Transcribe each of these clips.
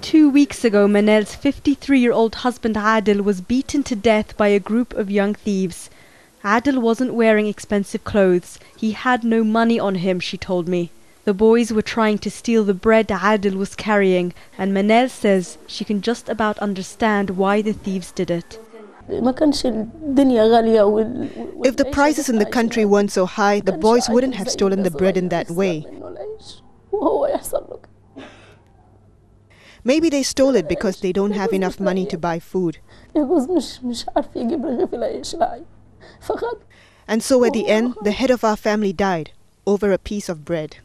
2 weeks ago, Manel's 53-year-old husband Adil was beaten to death by a group of young thieves. Adil wasn't wearing expensive clothes. He had no money on him, she told me. The boys were trying to steal the bread Adil was carrying, and Manel says she can just about understand why the thieves did it. If the prices in the country weren't so high, the boys wouldn't have stolen the bread in that way. Maybe they stole it because they don't have enough money to buy food. And so at the end, the head of our family died over a piece of bread.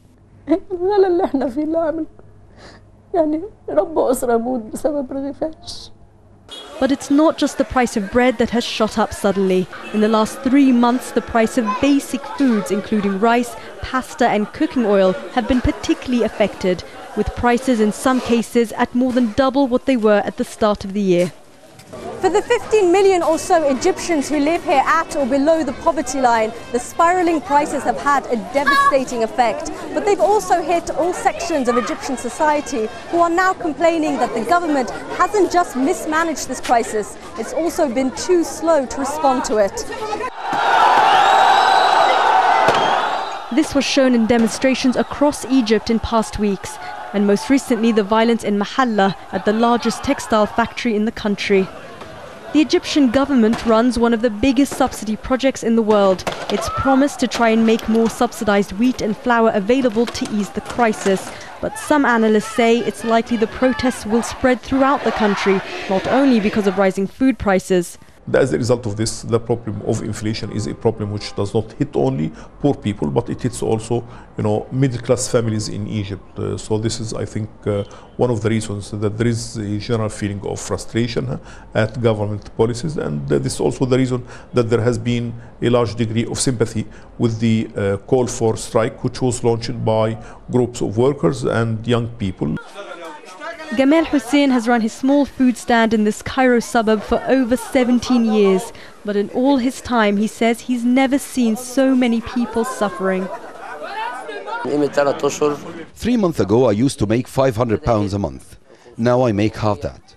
But it's not just the price of bread that has shot up suddenly. In the last 3 months, the price of basic foods, including rice, pasta and cooking oil, have been particularly affected, with prices in some cases at more than double what they were at the start of the year. For the 15 million or so Egyptians who live here at or below the poverty line, the spiralling prices have had a devastating effect. But they've also hit all sections of Egyptian society who are now complaining that the government hasn't just mismanaged this crisis, it's also been too slow to respond to it. This was shown in demonstrations across Egypt in past weeks, and most recently the violence in Mahalla at the largest textile factory in the country. The Egyptian government runs one of the biggest subsidy projects in the world. It's promised to try and make more subsidized wheat and flour available to ease the crisis. But some analysts say it's likely the protests will spread throughout the country, not only because of rising food prices. As a result of this, the problem of inflation is a problem which does not hit only poor people, but it hits also, middle-class families in Egypt. So this is, I think, one of the reasons that there is a general feeling of frustration at government policies, and this is also the reason that there has been a large degree of sympathy with the call for strike, which was launched by groups of workers and young people. GAMAL HUSSEIN has run his small food stand in this Cairo suburb for over 17 years. But in all his time, he says he's never seen so many people suffering. 3 months ago, I used to make £500 a month. Now I make half that.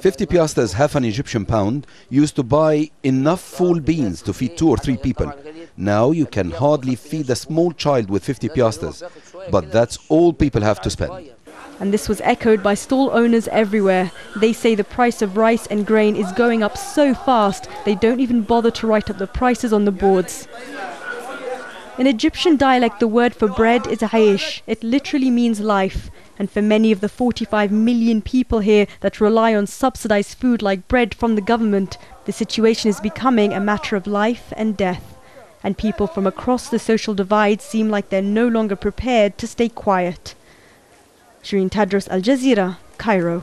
50 piastres, half an Egyptian pound, used to buy enough full beans to feed 2 or 3 people. Now you can hardly feed a small child with 50 piastres. But that's all people have to spend. And this was echoed by stall owners everywhere. They say the price of rice and grain is going up so fast, they don't even bother to write up the prices on the boards. In Egyptian dialect, the word for bread is aish. It literally means life. And for many of the 45 million people here that rely on subsidized food like bread from the government, the situation is becoming a matter of life and death. And people from across the social divide seem like they're no longer prepared to stay quiet. Sherine, Tadros, Jazeera, Cairo.